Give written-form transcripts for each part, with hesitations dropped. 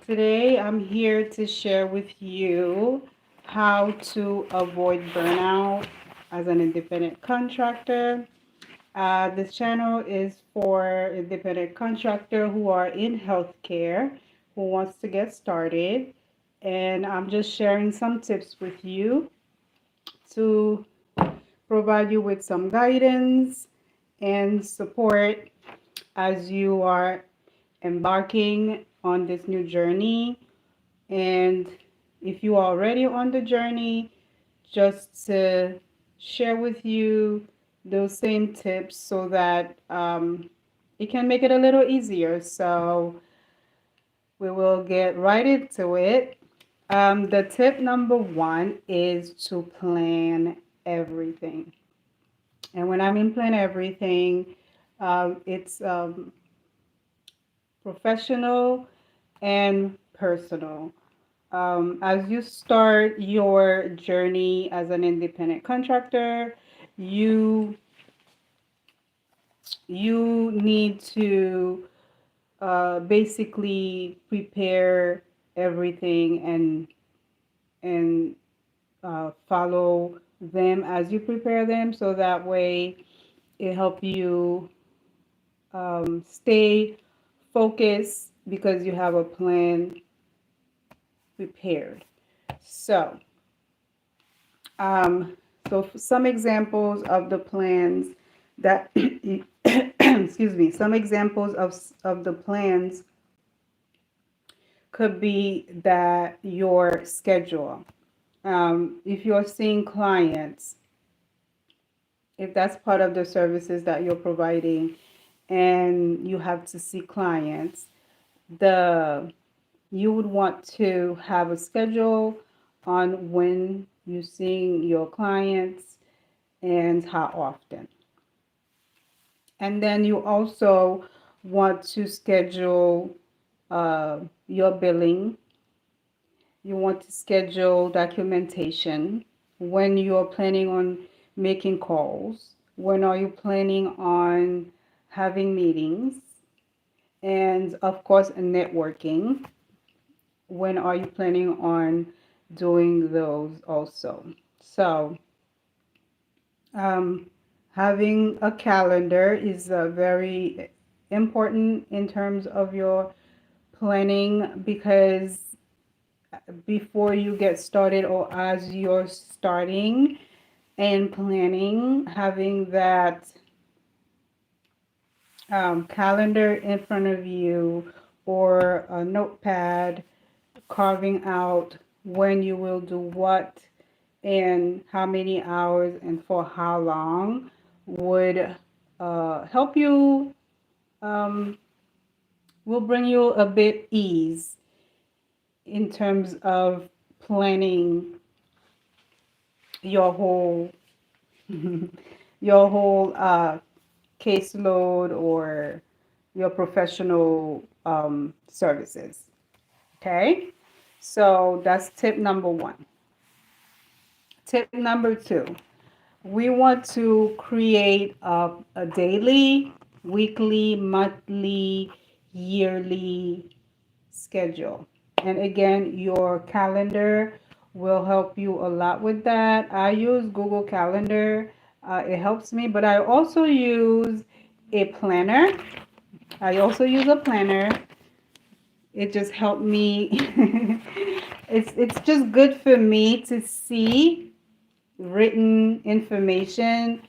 Today I'm here to share with you how to avoid burnout as an independent contractor. This channel is for independent contractor who are in healthcare, who wants to get started. And I'm just sharing some tips with you to provide you with some guidance and support as you are embarking on this new journey. And if you are already on the journey, just to share with you those same tips so that it can make it a little easier. So we will get right into it. The tip number one is to plan everything. And when I mean plan everything, it's professional and personal. As you start your journey as an independent contractor, you you need to basically prepare everything and follow them as you prepare them, so that way it help you stay focused because you have a plan prepared. So Um, some examples of the plans that, excuse me, some examples of the plans could be that your schedule. If you're seeing clients, if that's part of the services that you're providing, and you have to see clients, the you would want to have a schedule on when you're seeing your clients and how often. And then you also want to schedule your billing. You want to schedule documentation. When you're planning on making calls. When are you planning on having meetings? And of course, networking. When are you planning on doing those also? So, Um, having a calendar is very important in terms of your planning, because before you get started or as you're starting and planning, having that calendar in front of you or a notepad, carving out when you will do what and how many hours and for how long would help you, um, will bring you a bit ease in terms of planning your whole your whole caseload or your professional services. Okay, so that's tip number one. Tip number two, we want to create a daily, weekly, monthly, yearly schedule. And again, your calendar will help you a lot with that. I use Google Calendar. It helps me, but I also use a planner. I also use a planner. It just helped me. It's just good for me to see written information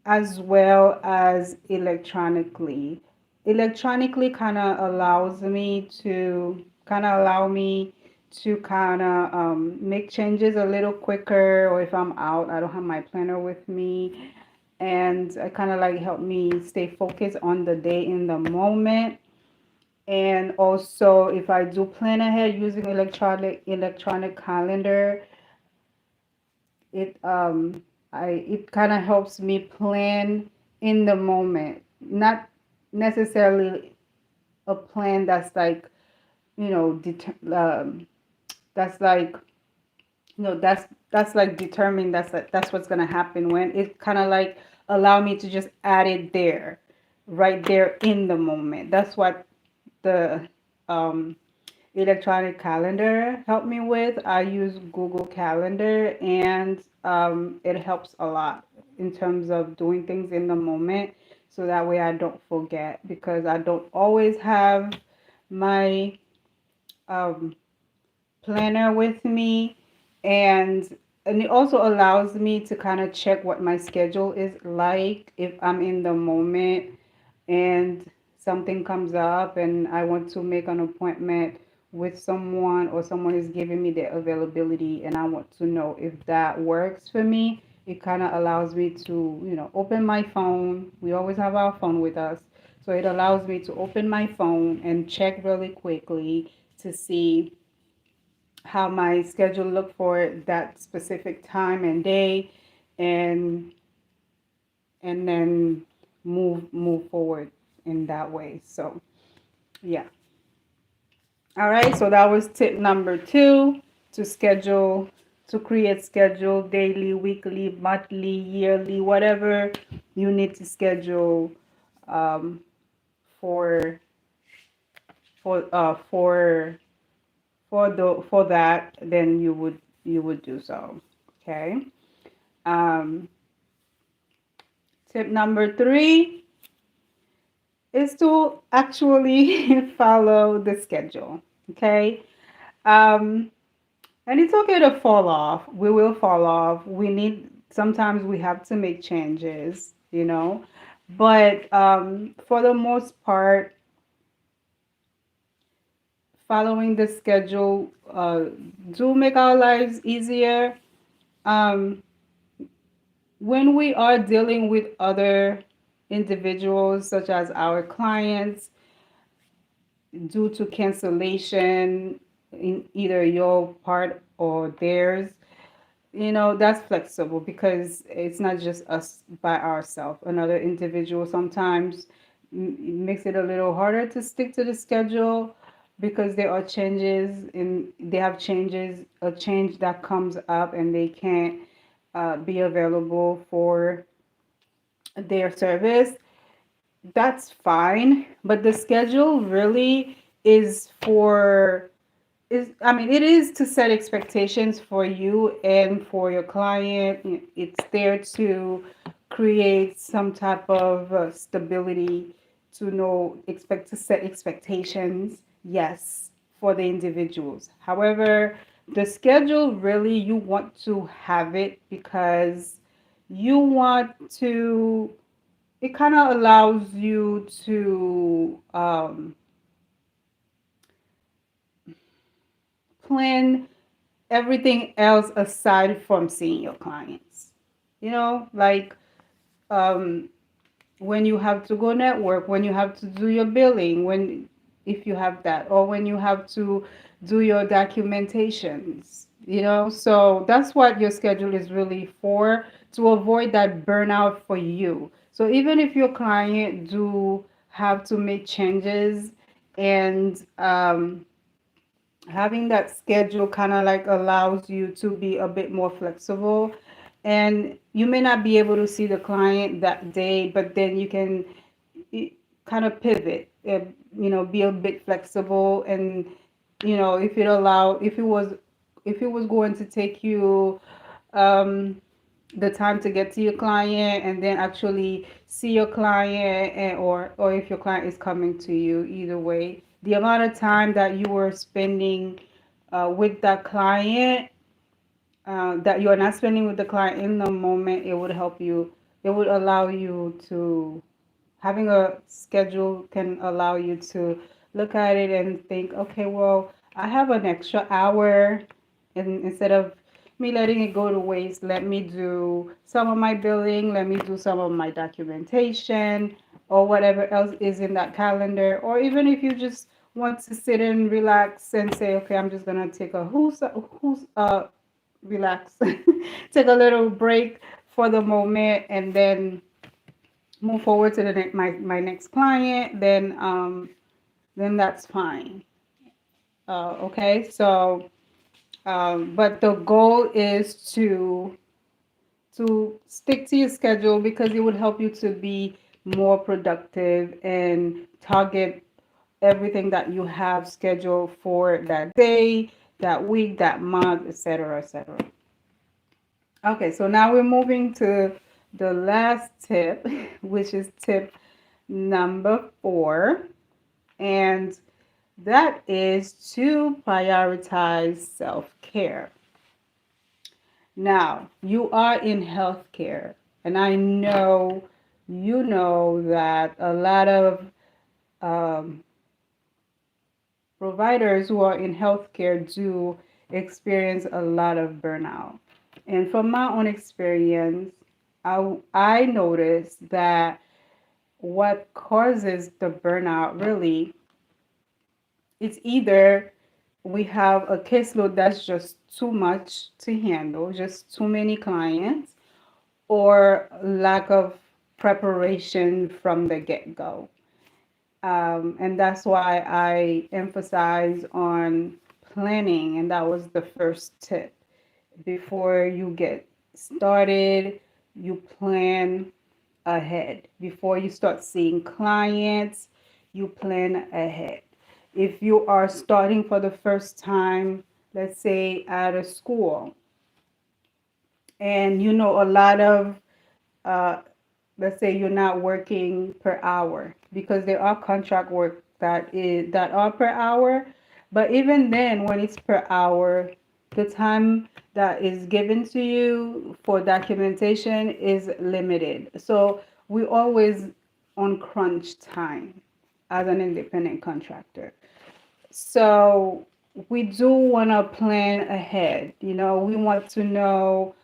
as well as electronically. Electronically kind of allow me to kind of make changes a little quicker, or if I'm out, I don't have my planner with me, and it kind of like help me stay focused on the day in the moment. And also, if I do plan ahead using electronic calendar, it it kind of helps me plan in the moment, not necessarily a plan that's like, you know, that's like, that's like determined, that's what's gonna happen. When it kind of like allow me to just add it there, right there in the moment. That's what the electronic calendar help me with. I use Google Calendar, and it helps a lot in terms of doing things in the moment, so that way I don't forget, because I don't always have my um, planner with me, and it also allows me to kind of check what my schedule is like if I'm in the moment and something comes up and I want to make an appointment with someone, or someone is giving me their availability and I want to know if that works for me. It kind of allows me to, open my phone. We always have our phone with us. So it allows me to open my phone and check really quickly to see how my schedule look for that specific time and day, and then move forward in that way. So yeah. All right, so that was tip number 2, to schedule, to create schedule daily, weekly, monthly, yearly, whatever you need to schedule um, for for uh for for that, then you would do so. Okay. Um, Tip number 3 is to actually follow the schedule. Okay. Um, and it's okay to fall off. We will fall off. Sometimes we have to make changes. But for the most part, following the schedule do make our lives easier. Um, when we are dealing with other individuals, such as our clients, due to cancellation in either your part or theirs, that's flexible, because it's not just us by ourselves. Another individual sometimes makes it a little harder to stick to the schedule, because there are they have a change that comes up, and they can't be available for their service. That's fine, but the schedule really is for is I mean, it is to set expectations for you and for your client. It's there to create some type of stability, to set expectations, yes, for the individuals. However, the schedule, really, you want to have it because you want to, it kind of allows you to plan everything else aside from seeing your clients. Like um, when you have to go network, when you have to do your billing, if you have that, or when you have to do your documentations. So that's what your schedule is really for, to avoid that burnout for you. So even if your client do have to make changes, and having that schedule kind of like allows you to be a bit more flexible, and you may not be able to see the client that day, but then you can kind of pivot, be a bit flexible. And if it was going to take you um, the time to get to your client, and then actually see your client, or if your client is coming to you, either way, the amount of time that you were spending with that client, that you are not spending with the client in the moment, it would allow you to, having a schedule can allow you to look at it and think, okay, well, I have an extra hour, and instead of me letting it go to waste, let me do some of my billing, let me do some of my documentation, or whatever else is in that calendar. Or even if you just want to sit and relax and say, okay, I'm just gonna take a who's relax, take a little break for the moment, and then move forward to my next client, then that's fine. Okay, so but the goal is to stick to your schedule, because it would help you to be more productive and target everything that you have scheduled for that day, that week, that month, etc., etc. Okay, so now we're moving to the last tip, which is tip number 4, and that is to prioritize self-care. Now, you are in healthcare, and I know you know that a lot of um, providers who are in healthcare do experience a lot of burnout. And from my own experience, I noticed that what causes the burnout really, it's either we have a caseload that's just too much to handle, just too many clients, or lack of preparation from the get-go. And that's why I emphasize on planning, and that was the first tip. Before you get started, you plan ahead. Before you start seeing clients, you plan ahead. If you are starting for the first time, let's say at a school, and you know a lot of uh, let's say you're not working per hour, because there are contract work that are per hour, but even then when it's per hour, the time that is given to you for documentation is limited. So we always on crunch time as an independent contractor. So we do want to plan ahead. We want to know,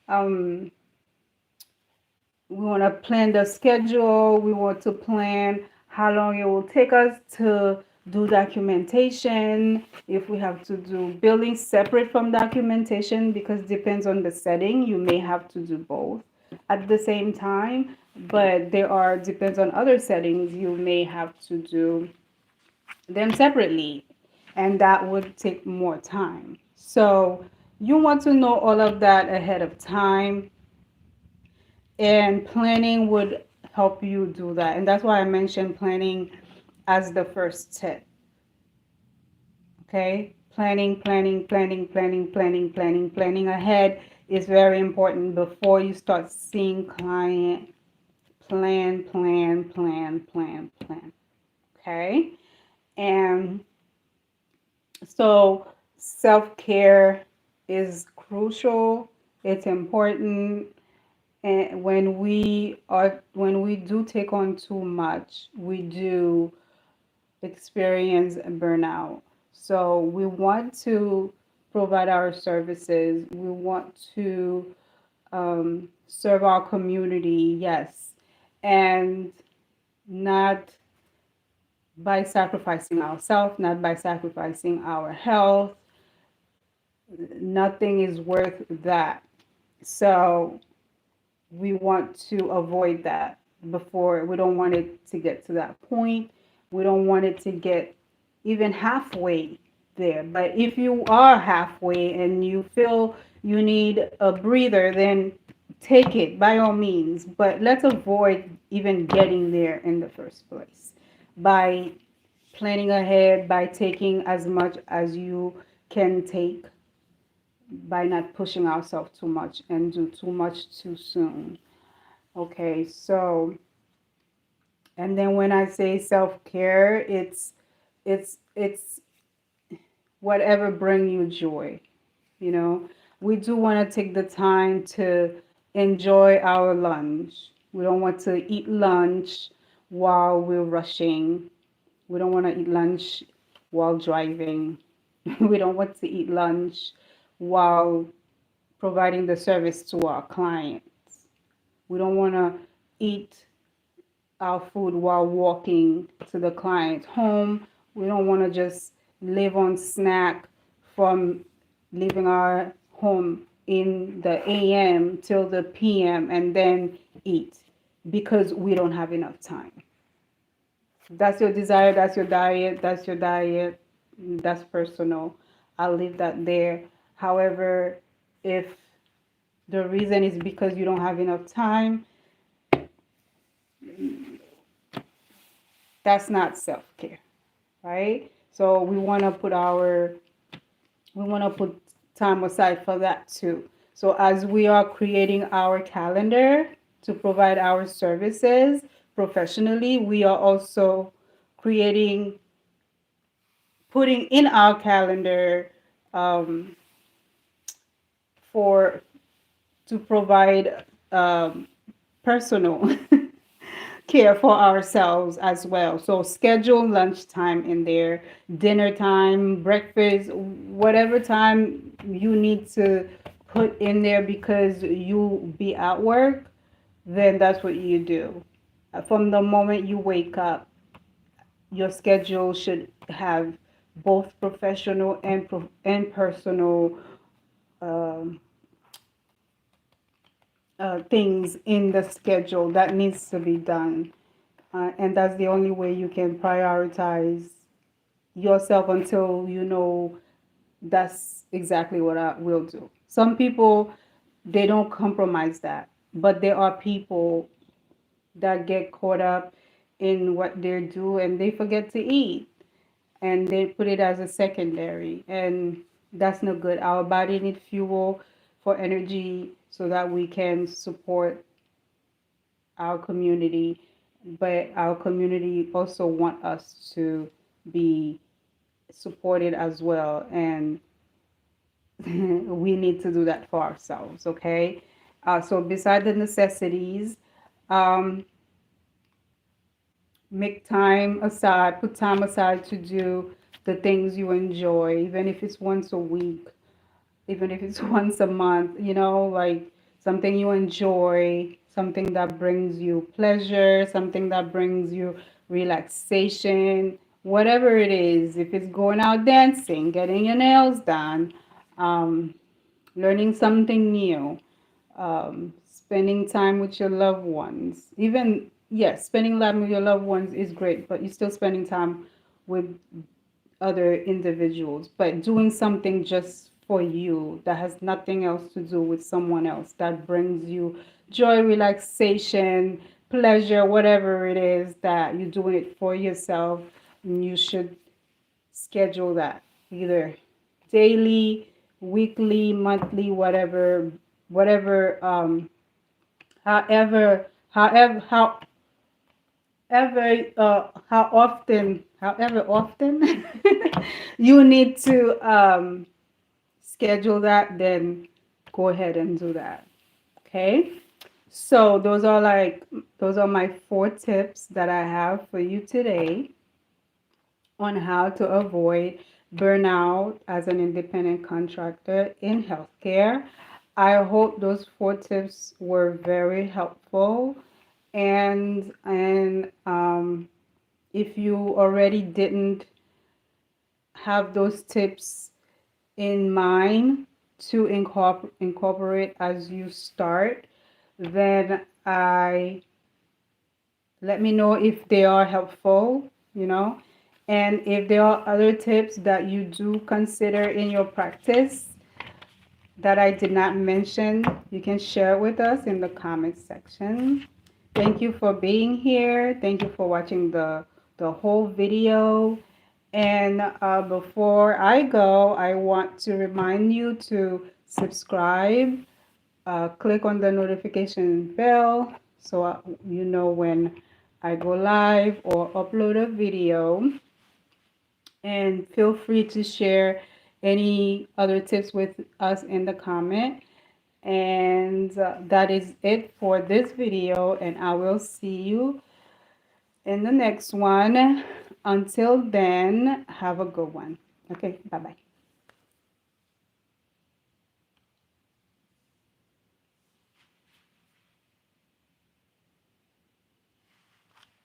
um, we want to plan the schedule. We want to plan how long it will take us to do documentation. If we have to do billing separate from documentation, because depends on the setting, you may have to do both at the same time. But depends on other settings, you may have to do them separately, and that would take more time. So you want to know all of that ahead of time, and planning would help you do that. And that's why I mentioned planning as the first tip. Okay? Planning ahead is very important before you start seeing client. Plan. Okay? And so self-care is crucial. It's important. And when we do take on too much, we do experience burnout. So we want to provide our services. We want to serve our community, yes, and not by sacrificing ourselves, not by sacrificing our health. Nothing is worth that. So we want to avoid that. Before, we don't want it to get to that point. We don't want it to get even halfway there. But if you are halfway and you feel you need a breather, then take it by all means. But let's avoid even getting there in the first place by planning ahead, by taking as much as you can take, by not pushing ourselves too much and do too much too soon. Okay, so, and then when I say self-care, it's whatever bring you joy, you know. We do want to take the time to enjoy our lunch. We don't want to eat lunch while we're rushing. We don't want to eat lunch while driving. We don't want to eat lunch while providing the service to our clients. We don't want to eat our food while walking to the client's home. We don't want to just live on snack from leaving our home in the AM till the PM and then eat, because we don't have enough time. That's your desire, that's your diet, that's personal. I'll leave that there. However, if the reason is because you don't have enough time, that's not self-care. right? So we want to put time aside for that too. So as we are creating our calendar to provide our services professionally, we are also creating, putting in our calendar um, for to provide personal care for ourselves as well. So schedule lunchtime in there, dinner time, breakfast, whatever time you need to put in there because you be at work, then that's what you do. From the moment you wake up, your schedule should have both professional and personal um, things in the schedule that needs to be done. And that's the only way you can prioritize yourself until you know that's exactly what I will do. Some people, they don't compromise that, but there are people that get caught up in what they do and they forget to eat and they put it as a secondary, and that's no good. Our body needs fuel for energy so that we can support our community, but our community also want us to be supported as well, and we need to do that for ourselves. Okay, so beside the necessities, um, make time aside, put time aside to do the things you enjoy, even if it's once a week, even if it's once a month, like something you enjoy, something that brings you pleasure, something that brings you relaxation, whatever it is. If it's going out dancing, getting your nails done, um, learning something new, spending time with your loved ones. Even, yes, spending time with your loved ones is great, but you're still spending time with other individuals, but doing something just for you that has nothing else to do with someone else, that brings you joy, relaxation, pleasure, whatever it is that you're doing it for yourself, you should schedule that either daily, weekly, monthly, whatever, however, however often you need to schedule that, then go ahead and do that. Okay. So those are my 4 tips that I have for you today on how to avoid burnout as an independent contractor in healthcare. I hope those 4 tips were very helpful. And if you already didn't have those tips in mind to incorporate as you start, then I let me know if they are helpful, and if there are other tips that you do consider in your practice that I did not mention, you can share with us in the comments section. Thank you for being here. Thank you for watching the whole video. And before I go, I want to remind you to subscribe, click on the notification bell so you know when I go live or upload a video. And feel free to share any other tips with us in the comment. And that is it for this video, and I will see you in the next one. Until then, have a good one. Okay, bye-bye.